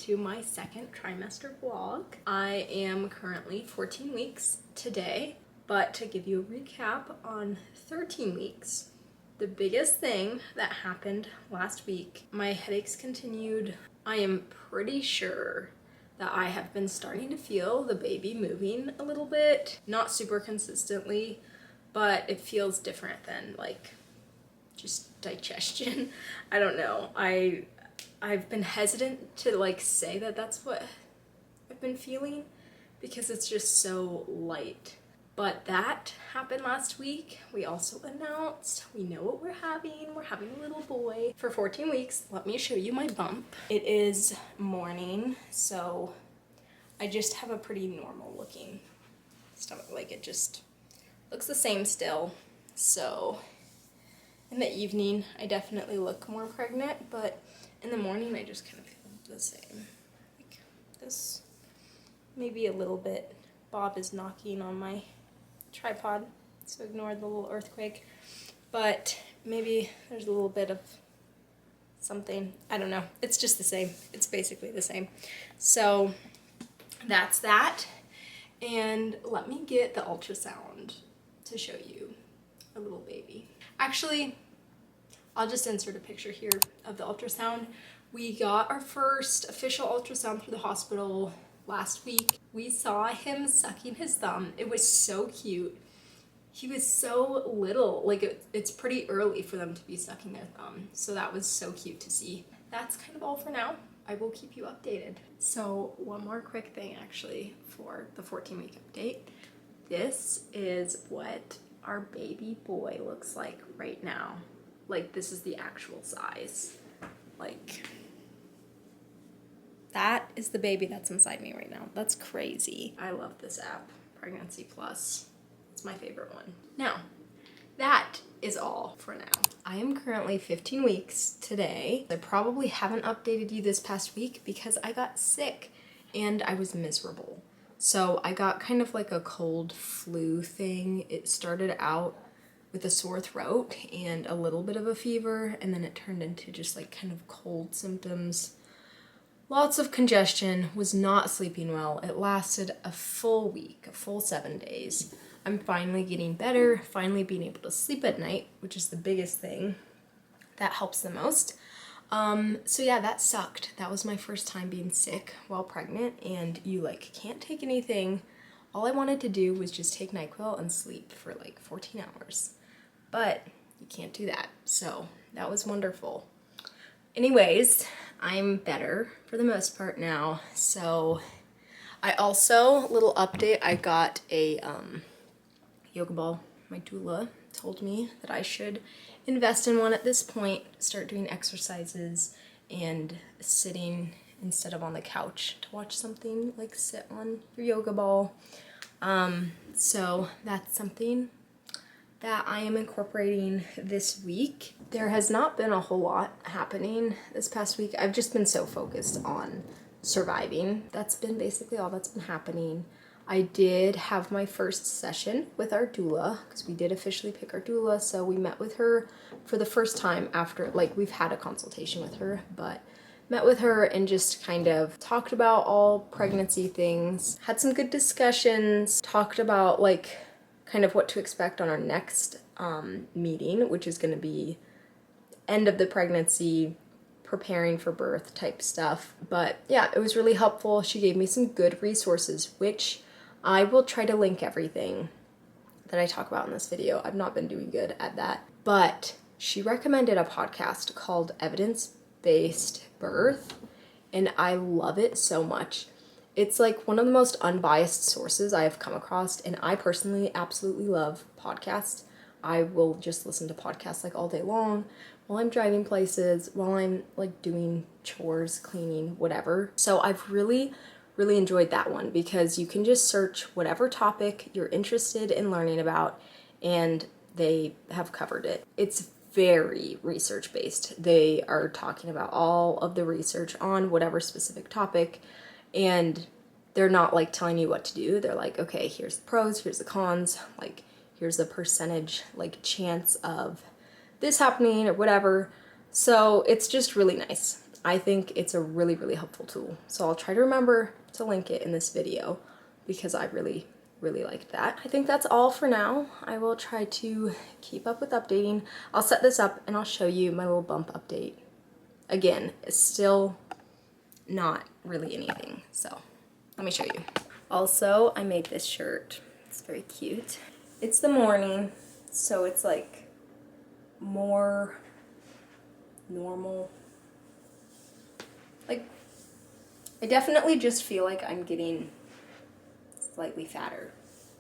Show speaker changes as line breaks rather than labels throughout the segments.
to my second trimester vlog. I am currently 14 weeks today, but to give you a recap on 13 weeks, the biggest thing that happened last week, my headaches continued. I am pretty sure that I have been starting to feel the baby moving a little bit, not super consistently, but it feels different than like just digestion. I don't know. I've been hesitant to like say that that's what I've been feeling because it's just so light. But that happened last week. We also announced, we know what we're having. We're having a little boy for 14 weeks. Let me show you my bump. It is morning, so I just have a pretty normal looking stomach. Like it just looks the same still. So in the evening, I definitely look more pregnant, but in the morning, I just kind of feel the same. Like this, maybe a little bit. Bob is knocking on my tripod, so ignore the little earthquake. But maybe there's a little bit of something. I don't know. It's just the same. It's basically the same. So that's that. And let me get the ultrasound to show you a little baby. Actually, I'll just insert a picture here of the ultrasound. We got our first official ultrasound through the hospital last week. We saw him sucking his thumb. It was so cute. He was so little, like it's pretty early for them to be sucking their thumb. So that was so cute to see. That's kind of all for now. I will keep you updated. So one more quick thing actually for the 14-week update. This is what our baby boy looks like right now. Like this is the actual size. Like that is the baby that's inside me right now. That's crazy. I love this app, Pregnancy Plus. It's my favorite one. Now, that is all for now. I am currently 15 weeks today. I probably haven't updated you this past week because I got sick and I was miserable. So I got kind of like a cold flu thing. It started out with a sore throat and a little bit of a fever, and then it turned into just like kind of cold symptoms. Lots of congestion, was not sleeping well. It lasted a full week, a full 7 days. I'm finally getting better, finally being able to sleep at night, which is the biggest thing. That helps the most. So yeah, that sucked. That was my first time being sick while pregnant, and you like can't take anything. All I wanted to do was just take NyQuil and sleep for like 14 hours. But you can't do that, so that was wonderful. Anyways, I'm better for the most part now. So I also, little update, I got a yoga ball. My doula told me that I should invest in one at this point, start doing exercises and sitting instead of on the couch to watch something, like sit on your yoga ball. So that's something that I am incorporating this week. There has not been a whole lot happening this past week. I've just been so focused on surviving. That's been basically all that's been happening. I did have my first session with our doula because we did officially pick our doula. So we met with her for the first time after, like we've had a consultation with her, but met with her and just kind of talked about all pregnancy things, had some good discussions, talked about like kind of what to expect on our next meeting, which is going to be end of the pregnancy, preparing for birth type stuff. But yeah, it was really helpful. She gave me some good resources, which I will try to link everything that I talk about in this video. I've not been doing good at that. But she recommended a podcast called Evidence-Based Birth, and I love it so much. It's like one of the most unbiased sources I have come across, and I personally absolutely love podcasts. I will just listen to podcasts like all day long while I'm driving places, while I'm like doing chores, cleaning, whatever. So I've really enjoyed that one because you can just search whatever topic you're interested in learning about and they have covered it. It's very research-based. They are talking about all of the research on whatever specific topic, and they're not like telling you what to do. They're like, okay, here's the pros, here's the cons, like here's the percentage like chance of this happening or whatever. So it's just really nice. I think it's a really, really helpful tool. So I'll try to remember to link it in this video because I really, really liked that. I think that's all for now. I will try to keep up with updating. I'll set this up and I'll show you my little bump update. Again, it's still not really anything, so let me show you. Also, I made this shirt. It's very cute. It's the morning, so it's like more normal. Like, I definitely just feel like I'm getting slightly fatter.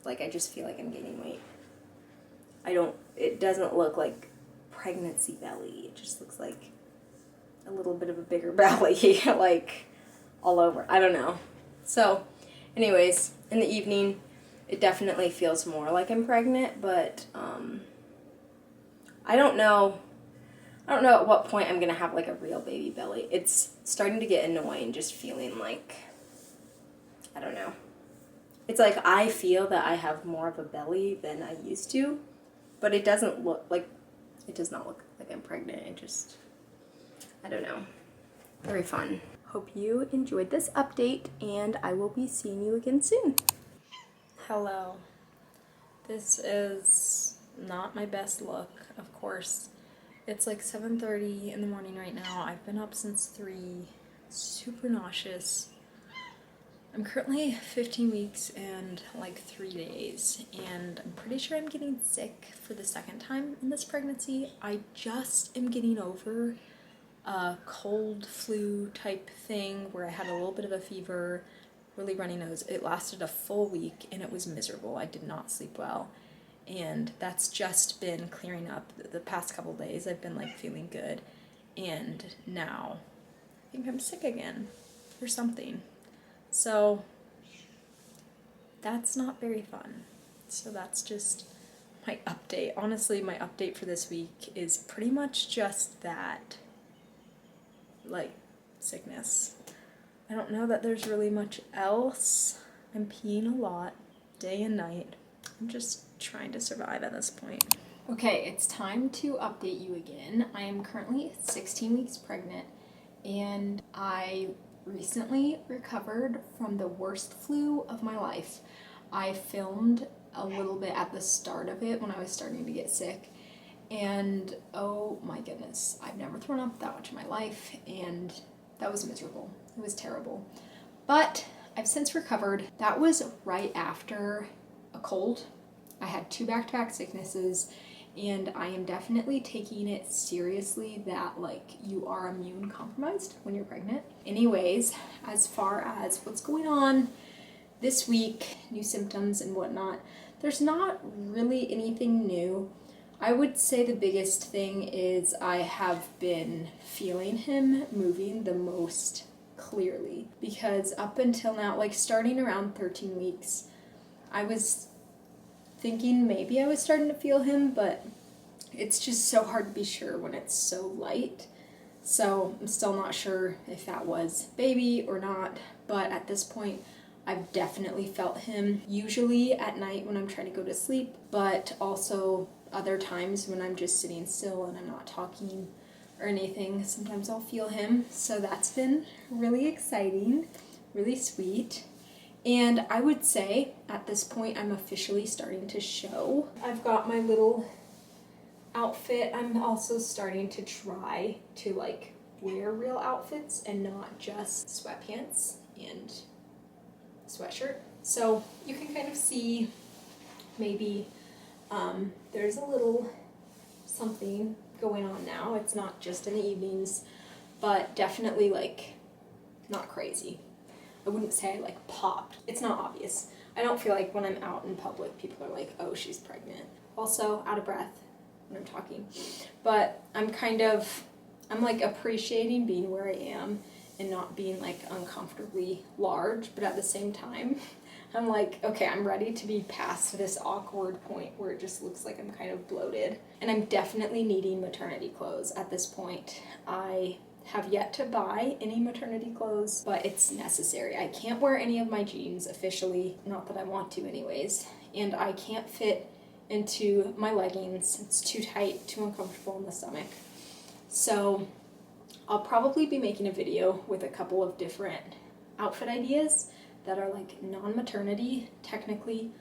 Like, I just feel like I'm gaining weight. It doesn't look like pregnancy belly. It just looks like a little bit of a bigger belly, like all over. I don't know. So, anyways, in the evening, it definitely feels more like I'm pregnant, but I don't know at what point I'm gonna have like a real baby belly. It's starting to get annoying just feeling like, I don't know. It's like I feel that I have more of a belly than I used to, but it does not look like I'm pregnant. It just, I don't know. Very fun. Hope you enjoyed this update, and I will be seeing you again soon. Hello. This is not my best look, of course. It's like 7:30 in the morning right now. I've been up since 3, super nauseous. I'm currently 15 weeks and like 3 days, and I'm pretty sure I'm getting sick for the second time in this pregnancy. I just am getting over a cold flu type thing where I had a little bit of a fever, really runny nose. It lasted a full week and it was miserable. I did not sleep well. And that's just been clearing up the past couple days. I've been like feeling good, and now I think I'm sick again or something. So that's not very fun. So that's just my update. Honestly, my update for this week is pretty much just that, like, sickness. I don't know that there's really much else. I'm peeing a lot, day and night. I'm just trying to survive at this point. Okay, it's time to update you again. I am currently 16 weeks pregnant, and I recently recovered from the worst flu of my life. I filmed a little bit at the start of it when I was starting to get sick, and oh my goodness, I've never thrown up that much in my life, and that was miserable. It was terrible. But I've since recovered. That was right after a cold. I had 2 back-to-back sicknesses, and I am definitely taking it seriously that like you are immune compromised when you're pregnant. Anyways, as far as what's going on this week, new symptoms and whatnot, there's not really anything new. I would say the biggest thing is I have been feeling him moving the most clearly, because up until now, like starting around 13 weeks, I was thinking maybe I was starting to feel him, but it's just so hard to be sure when it's so light. So I'm still not sure if that was baby or not, but at this point I've definitely felt him, usually at night when I'm trying to go to sleep, but also other times when I'm just sitting still and I'm not talking or anything. Sometimes I'll feel him, so that's been really exciting, really sweet. And I would say at this point I'm officially starting to show. I've got my little outfit. I'm also starting to try to like wear real outfits and not just sweatpants and sweatshirt. So you can kind of see maybe there's a little something going on now. It's not just in the evenings, but definitely like not crazy. I wouldn't say I like popped. It's not obvious. I don't feel like when I'm out in public, people are like, oh, she's pregnant. Also, out of breath when I'm talking. But I'm like appreciating being where I am and not being like uncomfortably large, but at the same time, I'm like, okay, I'm ready to be past this awkward point where it just looks like I'm kind of bloated. And I'm definitely needing maternity clothes at this point. I have yet to buy any maternity clothes, but it's necessary. I can't wear any of my jeans officially, not that I want to anyways, and I can't fit into my leggings. It's too tight, too uncomfortable in the stomach. So I'll probably be making a video with a couple of different outfit ideas that are like non-maternity technically,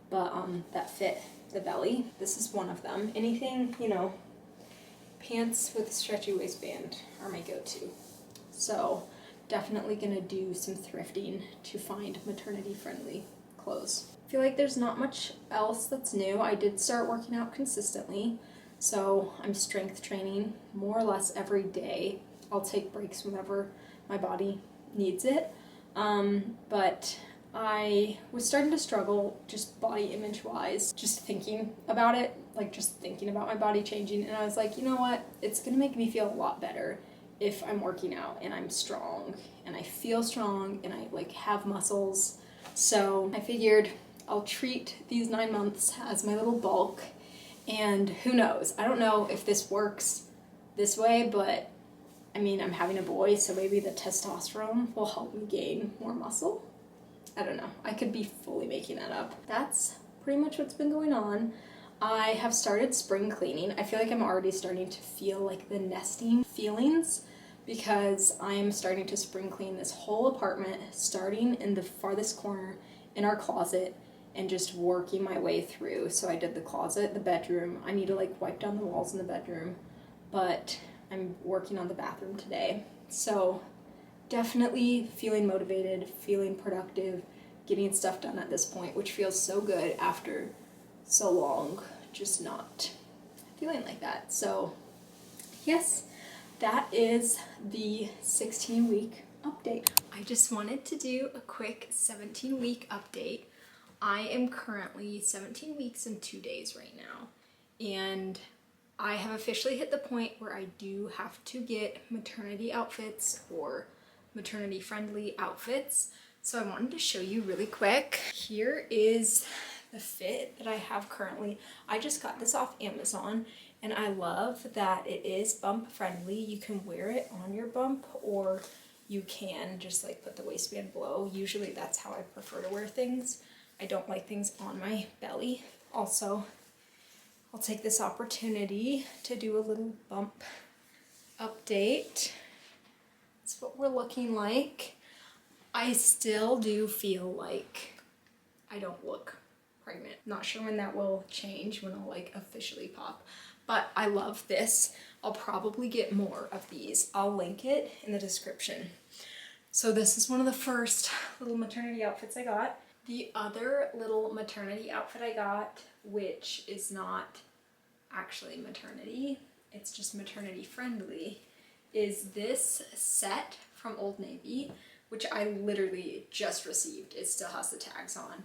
but that fit the belly. This is one of them. Anything, you know, pants with a stretchy waistband are my go-to. So definitely gonna do some thrifting to find maternity friendly clothes. I feel like there's not much else that's new. I did start working out consistently, so I'm strength training more or less every day. I'll take breaks whenever my body needs it. But I was starting to struggle just body image wise, just thinking about it, like just thinking about my body changing. And I was like, you know what? It's gonna make me feel a lot better if I'm working out and I'm strong and I feel strong and I like have muscles. So I figured I'll treat these 9 months as my little bulk, and who knows? I don't know if this works this way, but I mean, I'm having a boy, so maybe the testosterone will help me gain more muscle. I don't know. I could be fully making that up. That's pretty much what's been going on. I have started spring cleaning. I feel like I'm already starting to feel like the nesting feelings because I'm starting to spring clean this whole apartment, starting in the farthest corner in our closet and just working my way through. So I did the closet, the bedroom. I need to like wipe down the walls in the bedroom, but I'm working on the bathroom today. So definitely feeling motivated, feeling productive, getting stuff done at this point, which feels so good after so long just not feeling like that. So yes, that is the 16-week update. I just wanted to do a quick 17-week update. I am currently 17 weeks and 2 days right now, and I have officially hit the point where I do have to get maternity outfits or maternity friendly outfits. So I wanted to show you really quick. Here is the fit that I have currently. I just got this off Amazon and I love that it is bump friendly. You can wear it on your bump or you can just like put the waistband below. Usually that's how I prefer to wear things. I don't like things on my belly. Also, I'll take this opportunity to do a little bump update. That's what we're looking like. I still do feel like I don't look pregnant. Not sure when that will change, when I'll like officially pop, but I love this. I'll probably get more of these. I'll link it in the description. So this is one of the first little maternity outfits I got. The other little maternity outfit I got, which is not actually maternity, it's just maternity friendly, is this set from Old Navy, which I literally just received. It still has the tags on.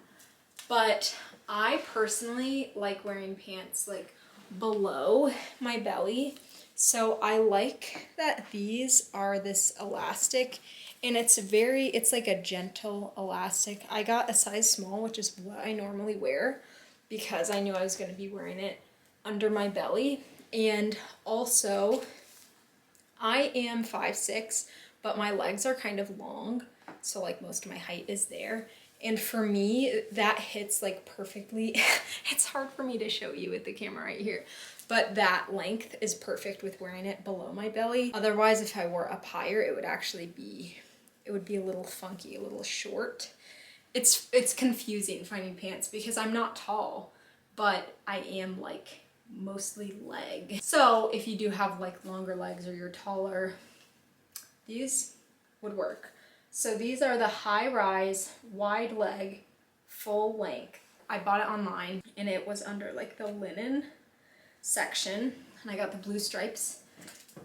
But I personally like wearing pants like below my belly. So I like that these are this elastic, and it's like a gentle elastic. I got a size small, which is what I normally wear because I knew I was going to be wearing it under my belly. And also I am 5'6", but my legs are kind of long, so like most of my height is there. And for me, that hits like perfectly. It's hard for me to show you with the camera right here, but that length is perfect with wearing it below my belly. Otherwise, if I wore up higher, it would actually be, it would be a little funky, a little short. It's confusing finding pants because I'm not tall, but I am like mostly leg. So if you do have like longer legs or you're taller, these would work. So these are the high rise, wide leg, full length. I bought it online and it was under like the linen section, and I got the blue stripes.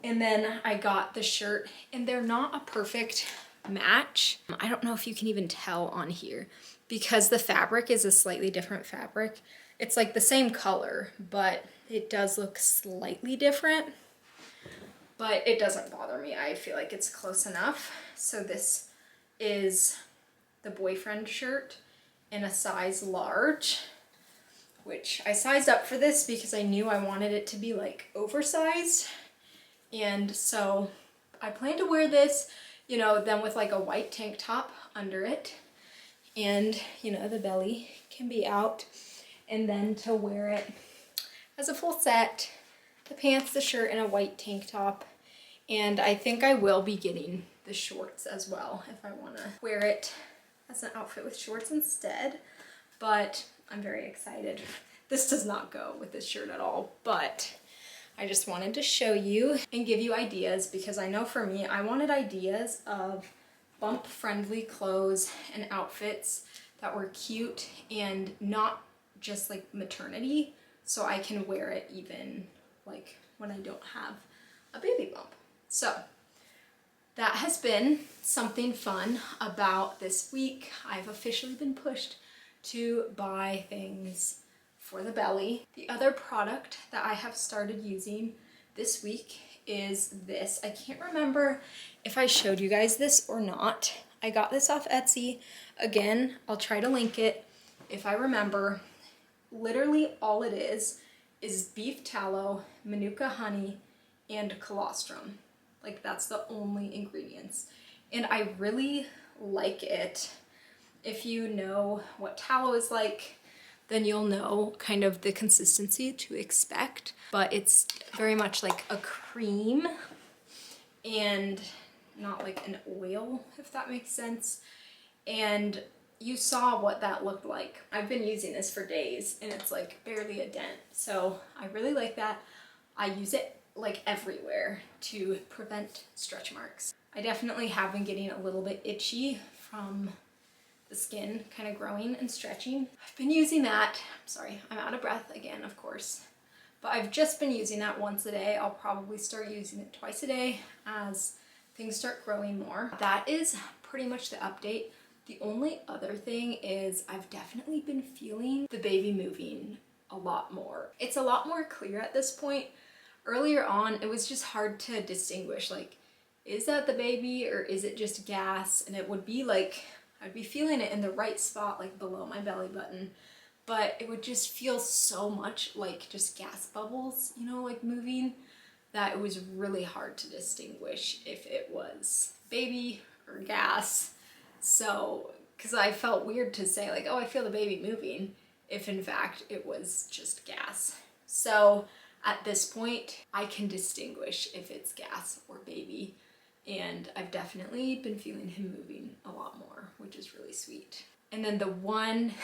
And then I got the shirt, and they're not a perfect match. I don't know if you can even tell on here because the fabric is a slightly different fabric. It's like the same color, but it does look slightly different, but it doesn't bother me. I feel like it's close enough. So this is the boyfriend shirt in a size large, which I sized up for this because I knew I wanted it to be like oversized. And so I plan to wear this, you know, then with like a white tank top under it. And, you know, the belly can be out. And then to wear it as a full set, the pants, the shirt, and a white tank top. And I think I will be getting the shorts as well if I want to wear it as an outfit with shorts instead. But I'm very excited. This does not go with this shirt at all, but I just wanted to show you and give you ideas, because I know for me, I wanted ideas of bump-friendly clothes and outfits that were cute and not just like maternity, so I can wear it even like when I don't have a baby bump. So that has been something fun about this week. I've officially been pushed to buy things for the belly. The other product that I have started using this week is this. I can't remember if I showed you guys this or not. I got this off Etsy. Again, I'll try to link it if I remember. Literally all it is beef tallow, manuka honey, and colostrum. Like, that's the only ingredients. And I really like it. If you know what tallow is like, then you'll know kind of the consistency to expect. But it's very much like a cream and not like an oil, if that makes sense. And you saw what that looked like. I've been using this for days and it's like barely a dent. So I really like that. I use it like everywhere to prevent stretch marks. I definitely have been getting a little bit itchy from the skin kind of growing and stretching. I've been using that. I'm sorry, I'm out of breath again, of course. But I've just been using that once a day. I'll probably start using it twice a day as things start growing more. That is pretty much the update. The only other thing is I've definitely been feeling the baby moving a lot more. It's a lot more clear at this point. Earlier on, it was just hard to distinguish, like, is that the baby or is it just gas? And it would be like, I'd be feeling it in the right spot, like below my belly button, but it would just feel so much like just gas bubbles, you know, like moving, that it was really hard to distinguish if it was baby or gas. So, because I felt weird to say like, oh, I feel the baby moving, if in fact it was just gas. So at this point, I can distinguish if it's gas or baby. And I've definitely been feeling him moving a lot more, which is really sweet. And then the one,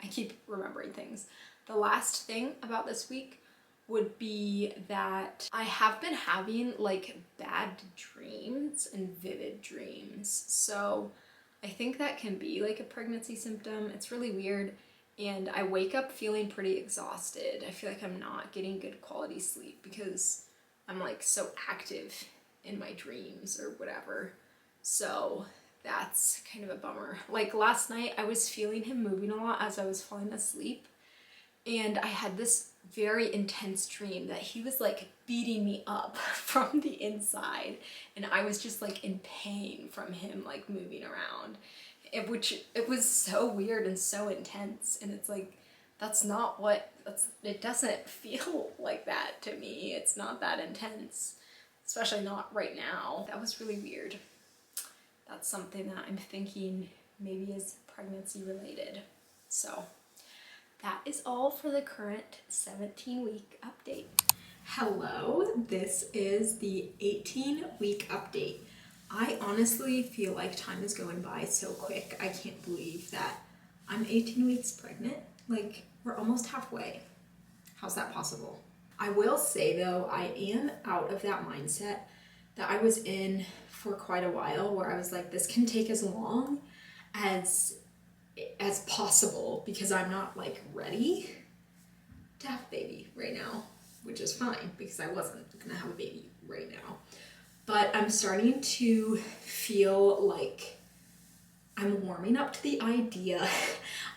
I keep remembering things. The last thing about this week would be that I have been having like bad dreams and vivid dreams. So I think that can be like a pregnancy symptom. It's really weird. And I wake up feeling pretty exhausted. I feel like I'm not getting good quality sleep because I'm like so active in my dreams or whatever. So that's kind of a bummer. Like last night I was feeling him moving a lot as I was falling asleep. And I had this very intense dream that he was like beating me up from the inside. And I was just like in pain from him like moving around. It was so weird and so intense, and it's like, it doesn't feel like that to me. It's not that intense, especially not right now. That was really weird. That's something that I'm thinking maybe is pregnancy related. So that is all for the current 17-week update. Hello, this is the 18-week update. I honestly feel like time is going by so quick. I can't believe that I'm 18 weeks pregnant. Like, we're almost halfway. How's that possible? I will say though, I am out of that mindset that I was in for quite a while, where I was like, this can take as long as possible because I'm not like ready to have a baby right now, which is fine because I wasn't gonna have a baby right now. But I'm starting to feel like I'm warming up to the idea.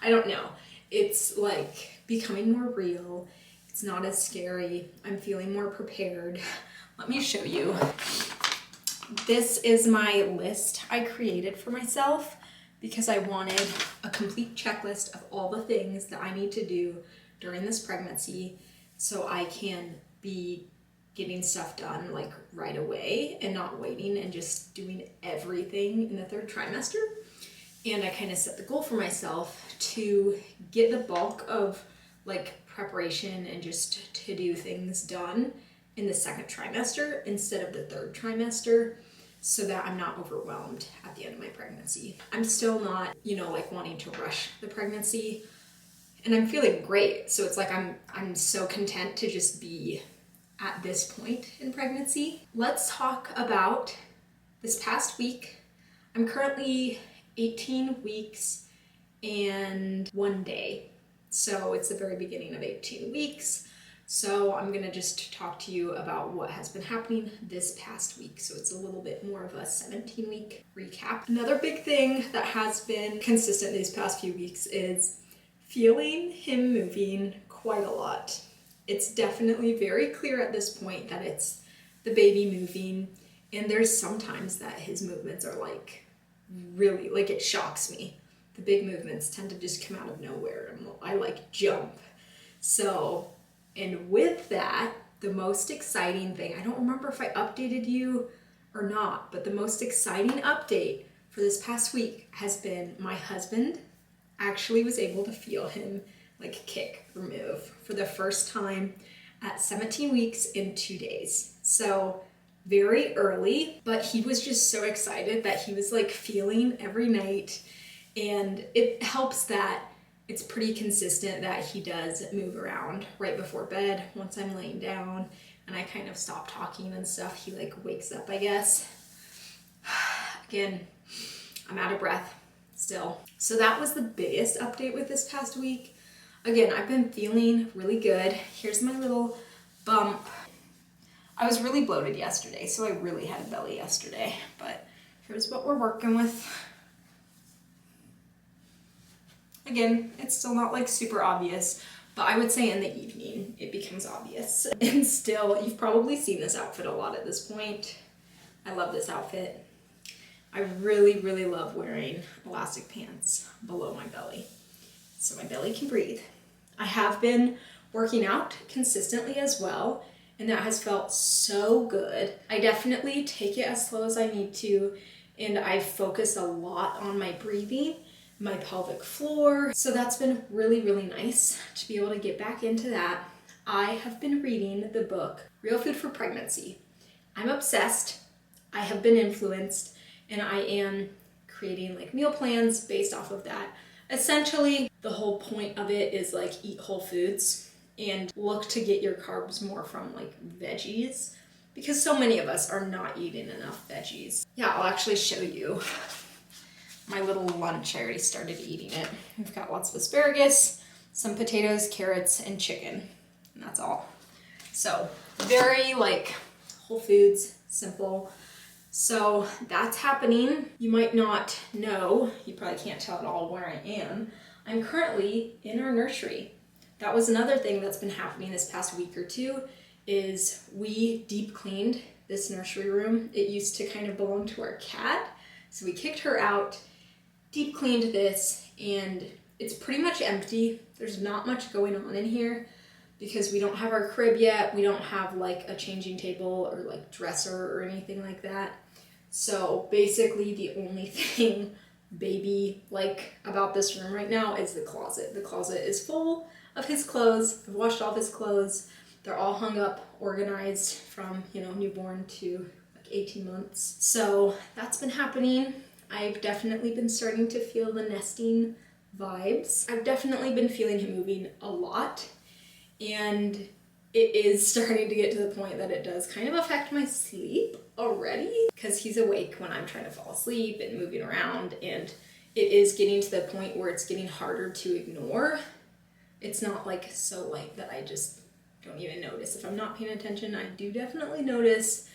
I don't know. It's like becoming more real. It's not as scary. I'm feeling more prepared. Let me show you. This is my list I created for myself because I wanted a complete checklist of all the things that I need to do during this pregnancy so I can be getting stuff done like right away and not waiting and just doing everything in the third trimester. And I kind of set the goal for myself to get the bulk of like preparation and just to do things done in the second trimester instead of the third trimester, so that I'm not overwhelmed at the end of my pregnancy. I'm still not, you know, like wanting to rush the pregnancy, and I'm feeling great. So it's like I'm so content to just be at this point in pregnancy. Let's talk about this past week. I'm currently 18 weeks and 1 day. So it's the very beginning of 18 weeks. So I'm gonna just talk to you about what has been happening this past week. So it's a little bit more of a 17-week recap. Another big thing that has been consistent these past few weeks is feeling him moving quite a lot. It's definitely very clear at this point that it's the baby moving, and there's sometimes that his movements are like really, like it shocks me. The big movements tend to just come out of nowhere, and I like jump. So, and with that, the most exciting thing, I don't remember if I updated you or not, but the most exciting update for this past week has been my husband actually was able to feel him like kick or move for the first time at 17 weeks in 2 days. So very early, but he was just so excited that he was like feeling every night, and it helps that it's pretty consistent that he does move around right before bed. Once I'm laying down and I kind of stop talking and stuff, he like wakes up, I guess. Again, I'm out of breath still. So that was the biggest update with this past week. Again, I've been feeling really good. Here's my little bump. I was really bloated yesterday, so I really had a belly yesterday, but here's what we're working with. Again, it's still not like super obvious, but I would say in the evening it becomes obvious. And still, you've probably seen this outfit a lot at this point. I love this outfit. I really, really love wearing elastic pants below my belly, so my belly can breathe. I have been working out consistently as well, and that has felt so good. I definitely take it as slow as I need to, and I focus a lot on my breathing, my pelvic floor. So that's been really, really nice to be able to get back into that. I have been reading the book, Real Food for Pregnancy. I'm obsessed. I have been influenced, and I am creating like meal plans based off of that. Essentially, the whole point of it is like eat whole foods and look to get your carbs more from like veggies, because so many of us are not eating enough veggies. Yeah, I'll actually show you my little lunch. I already started eating it. We've got lots of asparagus, some potatoes, carrots, and chicken, and that's all. So very like whole foods, simple. So that's happening. You might not know, you probably can't tell at all where I am. I'm currently in our nursery. That was another thing that's been happening this past week or two, is we deep cleaned this nursery room. It used to kind of belong to our cat, so we kicked her out, deep cleaned this, and it's pretty much empty. There's not much going on in here because we don't have our crib yet. We don't have like a changing table or like dresser or anything like that. So basically the only thing baby like about this room right now is the closet. The closet is full of his clothes. I've washed all of his clothes. They're all hung up, organized from, you know, newborn to like 18 months. So that's been happening. I've definitely been starting to feel the nesting vibes. I've definitely been feeling him moving a lot, and it is starting to get to the point that it does kind of affect my sleep already, because he's awake when I'm trying to fall asleep and moving around, and it is getting to the point where it's getting harder to ignore. It's not like so light that I just don't even notice. If I'm not paying attention, I do definitely notice.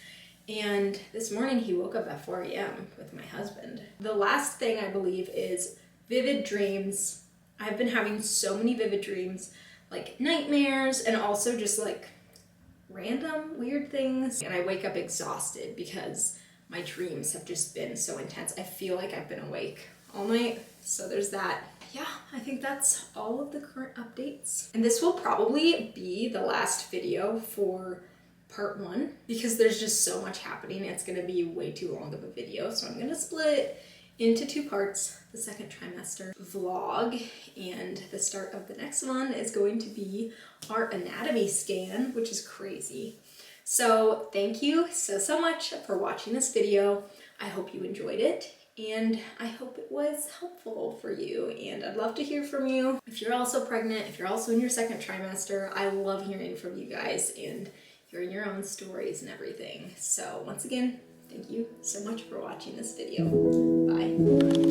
And this morning he woke up at 4 a.m. with my husband. The last thing I believe is vivid dreams. I've been having so many vivid dreams, like nightmares, and also just like random weird things. And I wake up exhausted because my dreams have just been so intense. I feel like I've been awake all night. So there's that. Yeah, I think that's all of the current updates. And this will probably be the last video for part 1 because there's just so much happening. It's gonna be way too long of a video. So I'm gonna split it into 2 parts, the second trimester vlog, and the start of the next one is going to be our anatomy scan, which is crazy. So thank you so much for watching this video. I hope you enjoyed it, and I hope it was helpful for you, and I'd love to hear from you. If you're also pregnant, if you're also in your second trimester, I love hearing from you guys and hearing your own stories and everything. So once again, thank you so much for watching this video. Bye.